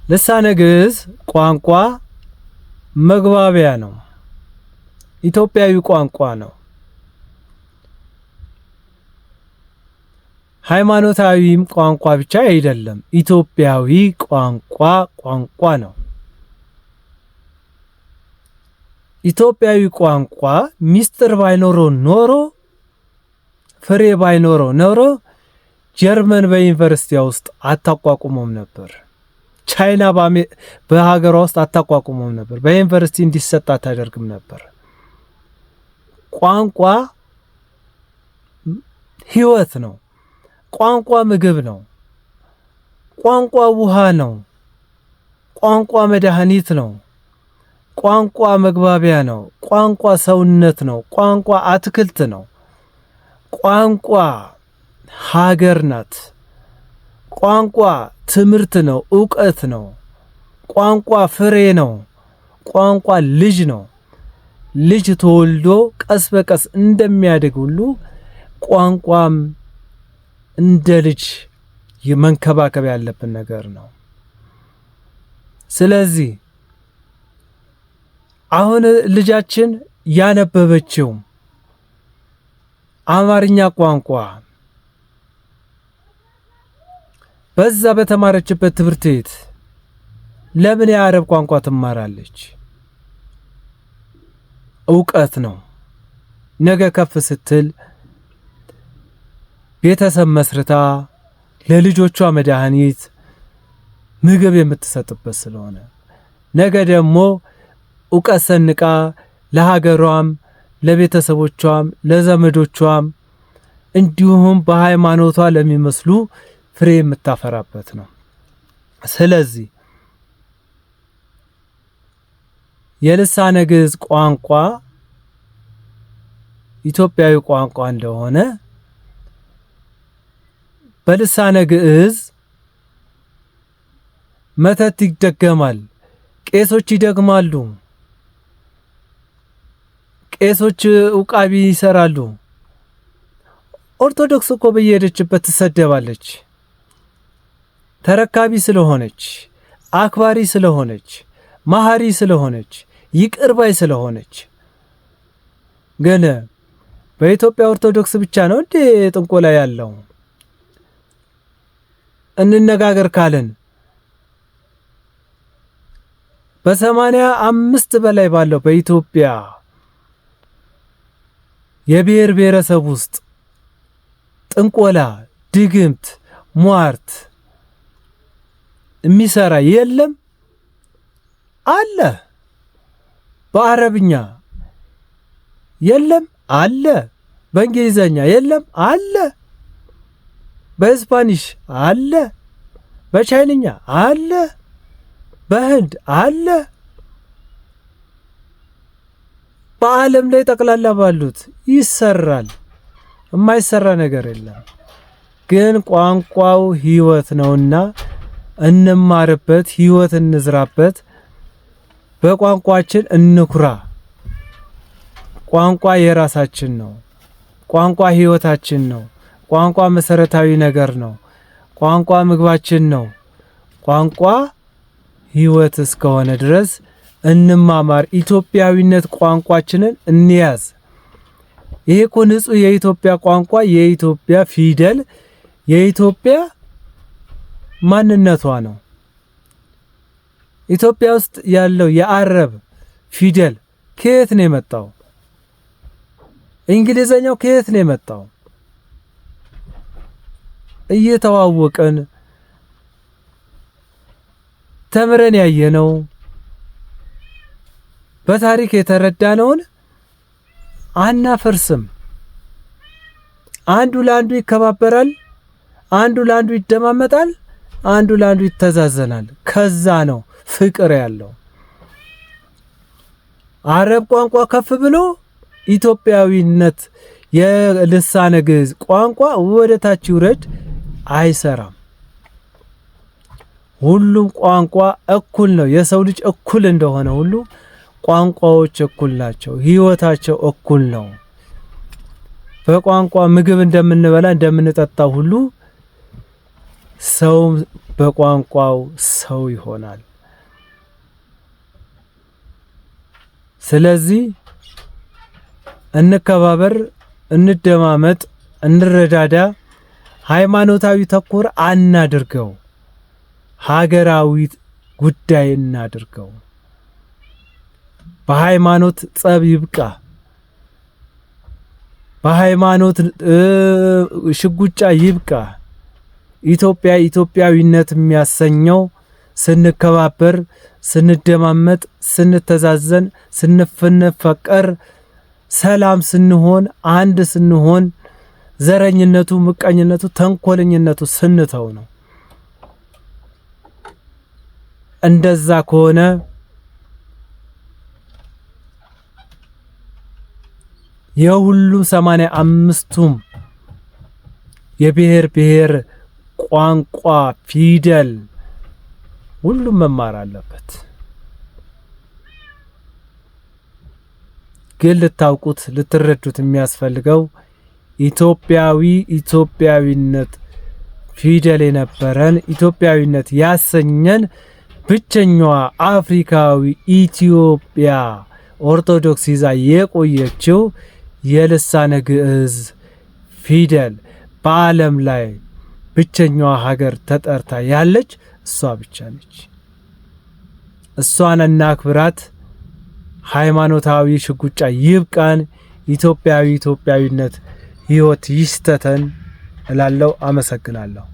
ልሳነ ግዕዝ ቋንቋ መግባቢያ ነው። ኢትዮጵያዊ ቋንቋ ነው። ሃይማኖታዊም ቋንቋ ብቻ አይደለም። ኢትዮጵያዊ ቋንቋ ነው። ኢትዮጵያዊ ቋንቋ ሚስጥር ባይኖረው ኖሮ ፍሬ ባይኖረው ኖሮ ጀርመን በዩኒቨርሲቲ ውስጥ አታቋቁመውም ነበር። ቻይና በሀገሯ ውስጥ አታቋቁመውም ነበር። በዩኒቨርሲቲ እንዲሰጥ አታደርግም ነበር። ቋንቋ ህይወት ነው። ቋንቋ ምግብ ነው። ቋንቋ ውሃ ነው። ቋንቋ መድኃኒት ነው። ቋንቋ መግባቢያ ነው። ቋንቋ ሰውነት ነው። ቋንቋ አትክልት ነው። ቋንቋ ሀገር ናት። ቋንቋ ትምህርት ነው፣ ዕውቀት ነው። ቋንቋ ፍሬ ነው። ቋንቋ ልጅ ነው። ልጅ ተወልዶ ቀስ በቀስ እንደሚያድግ ሁሉ ቋንቋም እንደ ልጅ መንከባከብ ያለብን ነገር ነው። ስለዚህ አሁን ልጃችን ያነበበችው አማርኛ ቋንቋ በዛ በተማረችበት ትምህርት ቤት ለምን የአረብ ቋንቋ ትማራለች? ዕውቀት ነው። ነገ ከፍ ስትል ቤተሰብ መስርታ ለልጆቿ መድኃኒት ምግብ የምትሰጥበት ስለሆነ ነገ ደግሞ ዕውቀት ሰንቃ ለሀገሯም ለቤተሰቦቿም ለዘመዶቿም እንዲሁም በሃይማኖቷ ለሚመስሉ ፍሬ የምታፈራበት ነው። ስለዚህ የልሳነ ግዕዝ ቋንቋ ኢትዮጵያዊ ቋንቋ እንደሆነ በልሳነ ግዕዝ መተት ይደገማል። ቄሶች ይደግማሉ። ቄሶች ዕውቃቢ ይሰራሉ። ኦርቶዶክስ እኮ በየሄደችበት ትሰደባለች። ተረካቢ ስለሆነች፣ አክባሪ ስለሆነች፣ መሐሪ ስለሆነች፣ ይቅርባይ ስለሆነች። ግን በኢትዮጵያ ኦርቶዶክስ ብቻ ነው እንዴ ጥንቆላ ያለው? እንነጋገር ካለን በ85 በላይ ባለው በኢትዮጵያ የብሔር ብሔረሰብ ውስጥ ጥንቆላ፣ ድግምት፣ ሟርት የሚሰራ የለም? አለ። በአረብኛ የለም? አለ። በእንግሊዘኛ የለም? አለ። በስፓኒሽ አለ። በቻይንኛ አለ። በህንድ አለ። በዓለም ላይ ጠቅላላ ባሉት ይሰራል። የማይሰራ ነገር የለም። ግን ቋንቋው ህይወት ነውና እንማርበት፣ ህይወት እንዝራበት፣ በቋንቋችን እንኩራ። ቋንቋ የራሳችን ነው። ቋንቋ ህይወታችን ነው። ቋንቋ መሰረታዊ ነገር ነው። ቋንቋ ምግባችን ነው። ቋንቋ ህይወት እስከሆነ ድረስ እንማማር። ኢትዮጵያዊነት ቋንቋችንን እንያዝ። ይሄ እኮ ንጹህ የኢትዮጵያ ቋንቋ፣ የኢትዮጵያ ፊደል፣ የኢትዮጵያ ማንነቷ ነው። ኢትዮጵያ ውስጥ ያለው የአረብ ፊደል ከየት ነው የመጣው? እንግሊዘኛው ከየት ነው የመጣው? እየተዋወቀን ተምረን ያየነው በታሪክ የተረዳነውን አናፈርስም። አንዱ ለአንዱ ይከባበራል። አንዱ ለአንዱ ይደማመጣል። አንዱ ለአንዱ ይተዛዘናል። ከዛ ነው ፍቅር ያለው። አረብ ቋንቋ ከፍ ብሎ ኢትዮጵያዊነት የልሳነ ግዕዝ ቋንቋ ወደ ታች ይውረድ አይሰራም። ሁሉም ቋንቋ እኩል ነው። የሰው ልጅ እኩል እንደሆነ ሁሉ ቋንቋዎች እኩል ናቸው። ህይወታቸው እኩል ነው። በቋንቋ ምግብ እንደምንበላ እንደምንጠጣ ሁሉ ሰው በቋንቋው ሰው ይሆናል። ስለዚህ እንከባበር፣ እንደማመጥ፣ እንረዳዳ። ሃይማኖታዊ ተኮር አናድርገው፣ ሀገራዊ ጉዳይ እናድርገው። በሃይማኖት ጸብ ይብቃ። በሃይማኖት ሽጉጫ ይብቃ። ኢትዮጵያ ኢትዮጵያዊነት የሚያሰኘው ስንከባበር፣ ስንደማመጥ፣ ስንተዛዘን፣ ስንፈቀር፣ ሰላም ስንሆን፣ አንድ ስንሆን፣ ዘረኝነቱ፣ ምቀኝነቱ፣ ተንኮለኝነቱ ስንተው ነው። እንደዛ ከሆነ የሁሉም 85ቱም የብሔር ብሔር ቋንቋ ፊደል ሁሉም መማር አለበት። ግን ልታውቁት ልትረዱት የሚያስፈልገው ኢትዮጵያዊነት ፊደል የነበረን ኢትዮጵያዊነት ያሰኘን ብቸኛዋ አፍሪካዊ ኢትዮጵያ ኦርቶዶክስ ይዛ የቆየችው የልሳነ ግዕዝ ፊደል በዓለም ላይ ብቸኛዋ ሀገር ተጠርታ ያለች እሷ ብቻ ነች። እሷን እናክብራት። ሃይማኖታዊ ሽጉጫ ይብቃን። ኢትዮጵያዊነት ሕይወት ይስተተን እላለሁ። አመሰግናለሁ።